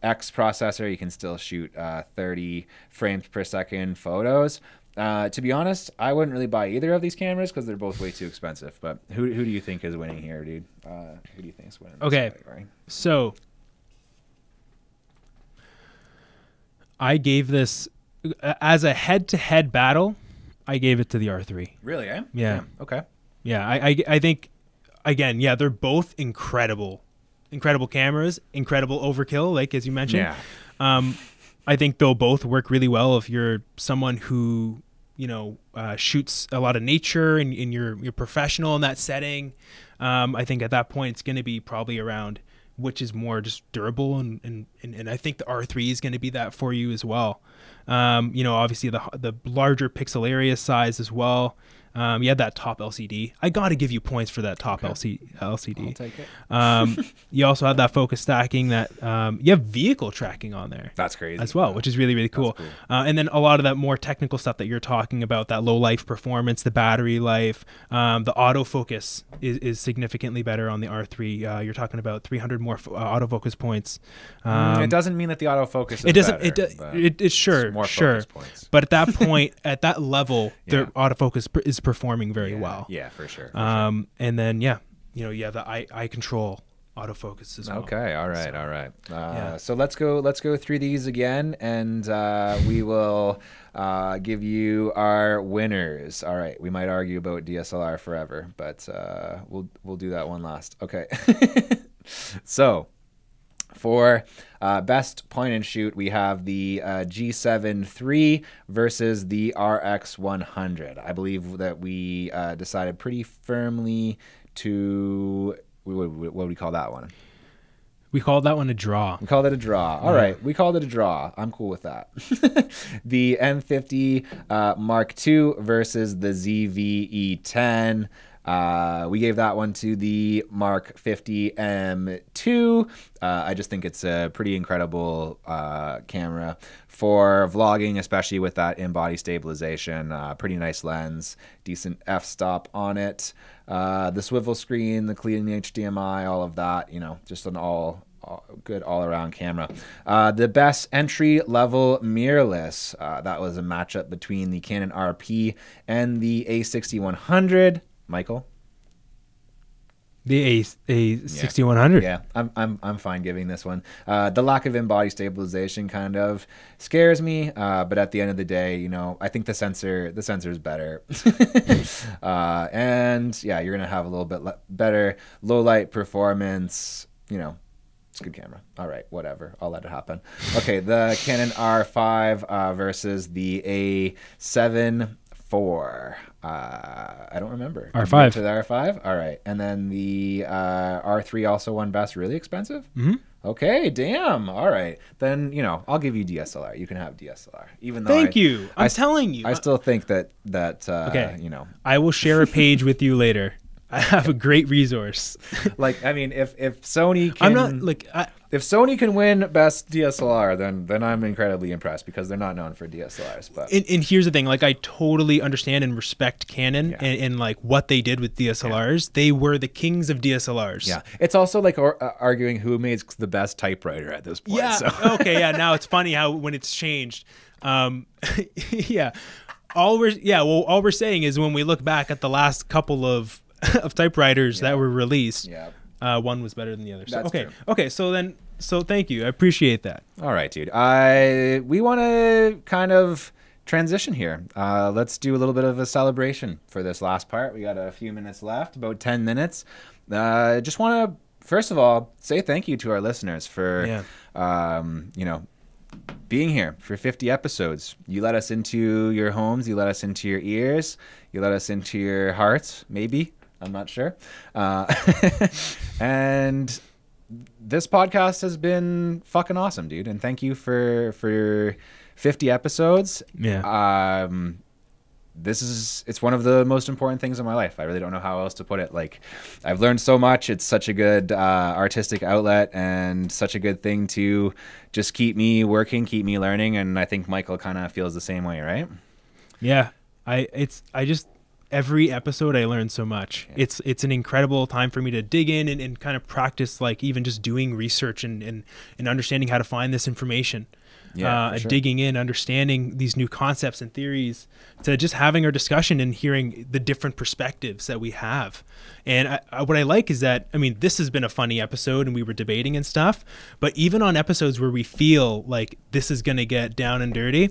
X processor. You can still shoot 30 frames per second photos. To be honest, I wouldn't really buy either of these cameras because they're both way too expensive. But who do you think is winning here, dude? Who do you think is winning? Okay, so I gave this as a head-to-head battle. I gave it to the R3. Really? Eh? Yeah. Okay. Yeah, I think again, yeah, they're both incredible cameras, incredible overkill, like as you mentioned. Yeah. I think they'll both work really well if you're someone who, you know, shoots a lot of nature and you're professional in that setting. I think at that point it's going to be probably around which is more just durable, and I think the R3 is going to be that for you as well. You know, obviously the larger pixel area size as well. You had that top LCD. I got to give you points for that top LCD. I'll take it. You also had that focus stacking. That you have vehicle tracking on there. That's crazy as well, which is really, really cool. Cool. And then a lot of that more technical stuff that you're talking about, that low life performance, the battery life, the autofocus is significantly better on the R3. You're talking about 300 more autofocus points. It doesn't mean that the autofocus is better. It's sure. Points. But at that point, at that level, the autofocus is performing very well. Yeah, for sure. And then you know, you have the eye control autofocus as well. Okay, all right. So let's go through these again, and we will give you our winners. All right, we might argue about DSLR forever, but we'll do that one last. Okay. So for best point and shoot, we have the G7 III versus the RX 100. I believe that we decided pretty firmly to, what do we call that one? We called that one a draw. We called it a draw. All right, we called it a draw. I'm cool with that. The M50 Mark II versus the ZV-E10. We gave that one to the Mark 50 M2. I just think it's a pretty incredible camera for vlogging, especially with that in-body stabilization. Pretty nice lens, decent f-stop on it. The swivel screen, the clean HDMI, all of that, you know, just an good all-around camera. The best entry-level mirrorless, that was a matchup between the Canon RP and the A6100. Michael? The A6100. Yeah, I'm fine giving this one. The lack of in-body stabilization kind of scares me, but at the end of the day, you know, I think the sensor is better. And yeah, you're gonna have a little bit better low light performance. You know, it's a good camera. All right, whatever. I'll let it happen. Okay, the Canon R5 versus the A7 IV. I don't remember. R5. To the R5? All right. And then the R3 also won best really expensive? Mm-hmm. Okay, damn. All right. Then, I'll give you DSLR. You can have DSLR. Even though Thank you. I'm telling you. I still think that okay. I will share a page with you later. I have a great resource. Like, I mean, if Sony can, I'm not like if Sony can win best DSLR, then I'm incredibly impressed because they're not known for DSLRs. But and here's the thing, like I totally understand and respect Canon and like what they did with DSLRs. Yeah. They were the kings of DSLRs. Yeah, it's also like arguing who makes the best typewriter at this point. Yeah. So. Okay. Yeah. Now it's funny how when it's changed. Yeah. All we're saying is when we look back at the last couple of typewriters that were released, one was better than the other. So, That's true. Okay. So thank you. I appreciate that. All right, dude. We want to kind of transition here. Let's do a little bit of a celebration for this last part. We got a few minutes left, about 10 minutes. Just want to, first of all, say thank you to our listeners for, being here for 50 episodes. You let us into your homes. You let us into your ears. You let us into your hearts, maybe. I'm not sure. And this podcast has been fucking awesome, dude. And thank you for 50 episodes. Yeah. It's one of the most important things in my life. I really don't know how else to put it. Like, I've learned so much. It's such a good artistic outlet and such a good thing to just keep me working, keep me learning. And I think Michael kind of feels the same way, right? Yeah. Every episode I learn so much. Yeah. It's an incredible time for me to dig in and kind of practice, like even just doing research and understanding how to find this information. Yeah, sure. Digging in, understanding these new concepts and theories, to just having our discussion and hearing the different perspectives that we have. And what I like is that, I mean, this has been a funny episode and we were debating and stuff, but even on episodes where we feel like this is going to get down and dirty,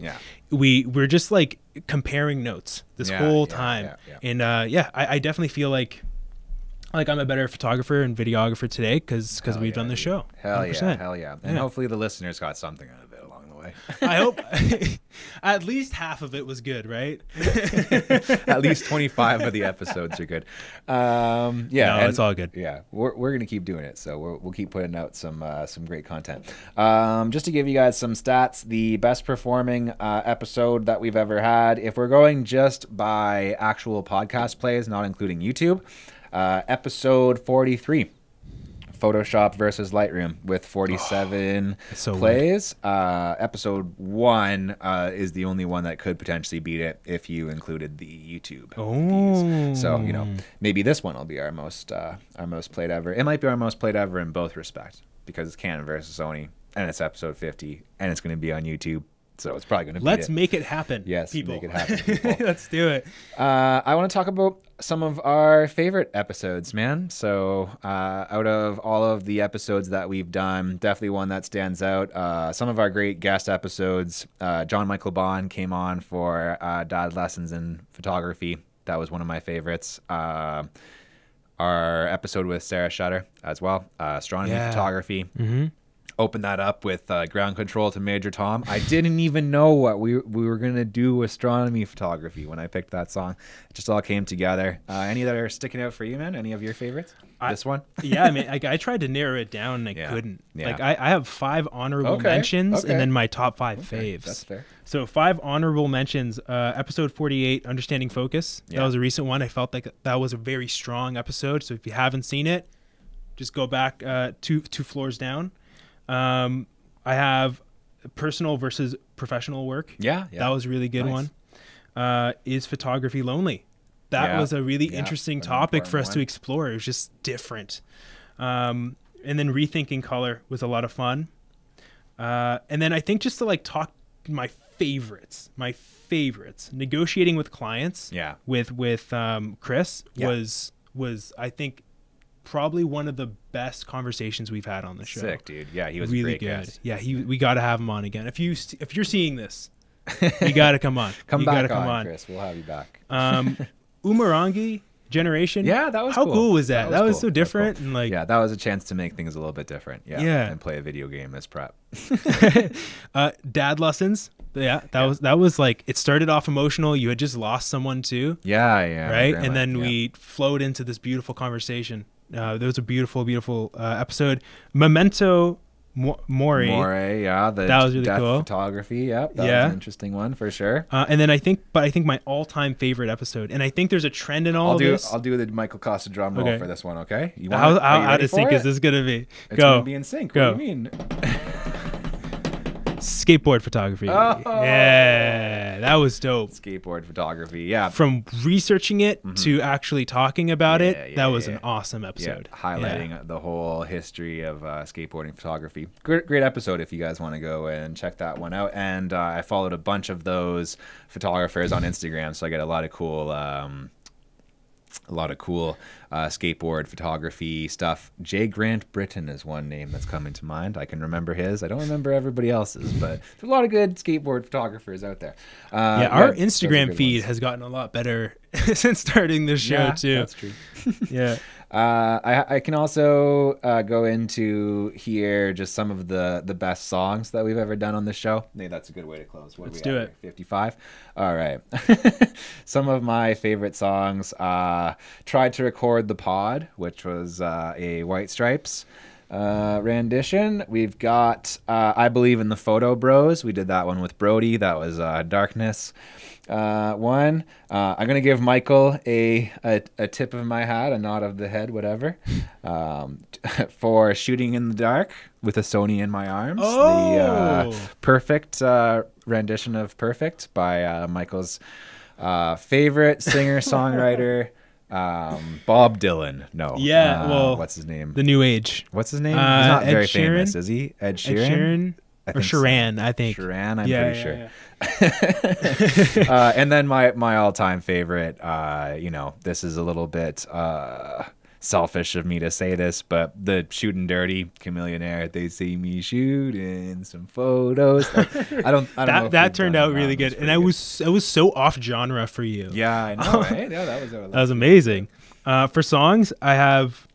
we're just like comparing notes this whole time. And I definitely feel like I'm a better photographer and videographer today because we've done this show. Hell 100%. Hell yeah. And hopefully the listeners got something out of it along the way. I hope at least half of it was good, right? At least 25 of the episodes are good. No, it's all good. Yeah, we're gonna keep doing it, so we'll keep putting out some great content. Just to give you guys some stats, the best performing episode that we've ever had, if we're going just by actual podcast plays, not including YouTube, episode 43. Photoshop versus Lightroom with 47 plays. Episode 1 is the only one that could potentially beat it if you included the YouTube views. So maybe this one will be our most played ever. It might be our most played ever in both respects because it's Canon versus Sony and it's episode 50 and it's going to be on YouTube. So it's probably going to be Let's make it happen. Yes, people. Make it happen, people. Let's do it. I want to talk about some of our favorite episodes, man. So out of all of the episodes that we've done, definitely one that stands out. Some of our great guest episodes. John Michael Bond came on for Dad Lessons in Photography. That was one of my favorites. Our episode with Sarah Shutter as well. Astronomy Photography. Mm-hmm. Open that up with ground control to Major Tom. I didn't even know what we were going to do astronomy photography when I picked that song. It just all came together. Any that are sticking out for you, man? Any of your favorites? This one? Yeah, I mean, I tried to narrow it down and I couldn't. Yeah. Like, I have 5 honorable mentions and then my top 5 faves. That's fair. So 5 honorable mentions. Episode 48, Understanding Focus. That was a recent one. I felt like that was a very strong episode. So if you haven't seen it, just go back two floors down. I have personal versus professional work. Yeah. That was a really good one. Is photography lonely? That was a really interesting topic for us to explore. It was just different. And then rethinking color was a lot of fun. And then I think just to like talk my favorites, negotiating with clients. Yeah. With Chris was I think probably one of the best conversations we've had on the show. Sick, dude. Yeah, he was really a great good. guest. Yeah, we got to have him on again. If you're seeing this, you got to come on. Come on, Chris. We'll have you back. Umurangi Generation. Yeah, that was how cool. cool was that? That was cool. so different and like that was a chance to make things a little bit different. Yeah. And play a video game as prep. Dad Lessons. Yeah, that was like it started off emotional. You had just lost someone too. Yeah. Right, and then we flowed into this beautiful conversation. There was a beautiful episode. Memento Maury. Yeah, that was really death cool. Photography. Yep, that was an interesting one for sure. And then I think my all-time favorite episode, and I think there's a trend in all of this. I'll do the Michael Costa drum roll for this one. Okay. How out of sync is this gonna be? It's gonna be in sync. What do you mean? Skateboard photography. Oh. Yeah, that was dope. Skateboard photography. Yeah. From researching it to actually talking about it, that was an awesome episode. Yeah. Highlighting the whole history of skateboarding photography. Great episode if you guys want to go and check that one out. And I followed a bunch of those photographers on Instagram, so I get a lot of cool skateboard photography stuff. J. Grant Britton is one name that's coming to mind. I can remember his. I don't remember everybody else's, but there's a lot of good skateboard photographers out there. Our Instagram feed has gotten a lot better since starting this show too. That's true. Yeah. I can also go into here just some of the best songs that we've ever done on this show. Maybe that's a good way to close. Let's do it. 55. All right. Some of my favorite songs. Tried to record The Pod, which was a White Stripes rendition. We've got I Believe in the Photo Bros. We did that one with Brody. That was Darkness. One. I'm gonna give Michael a tip of my hat, a nod of the head, whatever, for Shooting in the Dark with a Sony in my arms. The perfect rendition of Perfect by Michael's favorite singer-songwriter, Bob Dylan. No. Yeah. Well, what's his name? The New Age. What's his name? He's not very Sheeran? famous, is he? Ed Sheeran? Ed Sheeran? Or Sheeran, I think. Sheeran, I'm pretty sure. And then my all-time favorite, this is a little bit selfish of me to say this, but the Shootin' Dirty, Chameleonaire, they see me shooting some photos. I don't know. That turned out really good, and it was so off genre for you. Yeah, I know. Right? Yeah, that was amazing. For songs, I have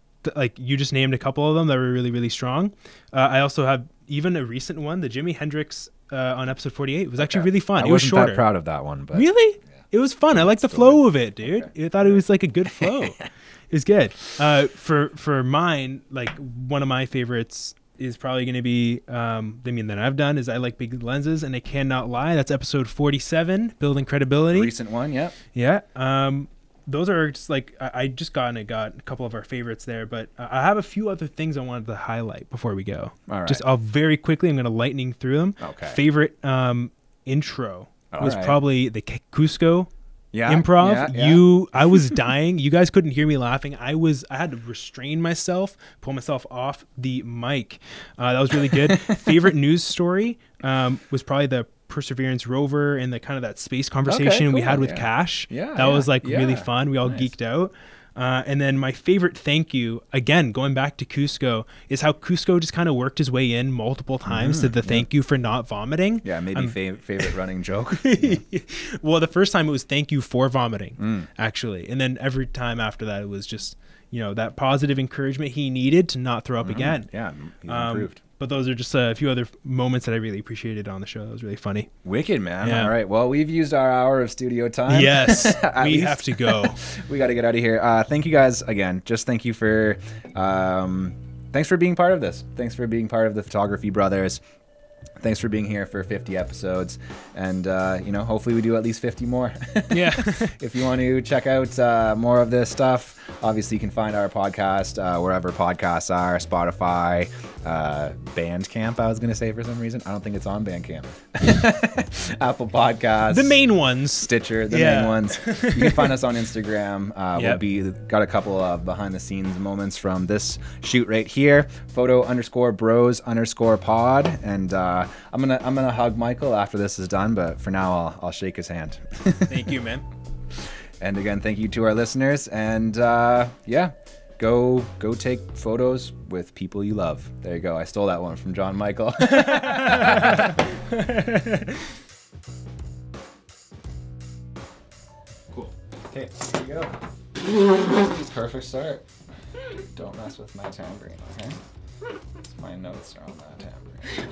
you just named a couple of them that were really, really strong. I also have even a recent one, the Jimi Hendrix on episode 48. It was actually really fun. I it was wasn't shorter. that proud of that one, but really, it was fun. I like the flow of it, dude. I thought it was like a good flow. It was good. For mine, one of my favorites is probably going to be that I've done is I Like Big Lenses and I Cannot Lie. That's episode 47, Building Credibility. Recent one, yeah. Yeah. Those are just I just got a couple of our favorites there, but I have a few other things I wanted to highlight before we go. All right. Just very quickly, I'm going to lightning through them. Okay. Favorite intro was probably the Cusco improv. Yeah. I was dying. You guys couldn't hear me laughing. I had to restrain myself, pull myself off the mic. That was really good. Favorite news story was probably the Perseverance rover and the kind of that space conversation we had with Cash. That was really fun. We all geeked out. And then my favorite thank you, again, going back to Cusco, is how Cusco just kind of worked his way in multiple times to the thank you for not vomiting. Yeah, maybe favorite running joke. Well, the first time it was thank you for vomiting, actually. And then every time after that, it was just, that positive encouragement he needed to not throw up again. Yeah, he improved. But those are just a few other moments that I really appreciated on the show. That was really funny. Wicked, man. Yeah. All right. Well, we've used our hour of studio time. Yes. We have to go. We got to get out of here. Thank you guys again. Just thank you for, thanks for being part of this. Thanks for being part of the Photography Brothers. Thanks for being here for 50 episodes. And, hopefully we do at least 50 more. Yeah. If you want to check out more of this stuff, obviously you can find our podcast wherever podcasts are, Spotify, Bandcamp, I was going to say for some reason. I don't think it's on Bandcamp. Apple Podcasts. The main ones. Stitcher, the main ones. You can find us on Instagram. We'll got a couple of behind the scenes moments from this shoot right here. Photo_bros_pod. And I'm gonna hug Michael after this is done, but for now I'll shake his hand. Thank you, man. And again, thank you to our listeners. And go take photos with people you love. There you go. I stole that one from John Michael. Cool. Okay, here you go. Perfect start. Don't mess with my tambourine, okay? My notes are on that tambourine.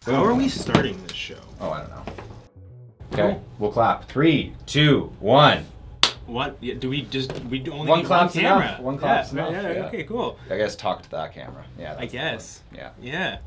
How are we starting this show? Oh, I don't know. Okay, we'll clap. 3, 2, 1. What? Yeah, do we only one need clap's one camera? Enough. One clap's enough. Yeah, okay, cool. I guess talk to that camera. Yeah. I guess. Yeah. Yeah.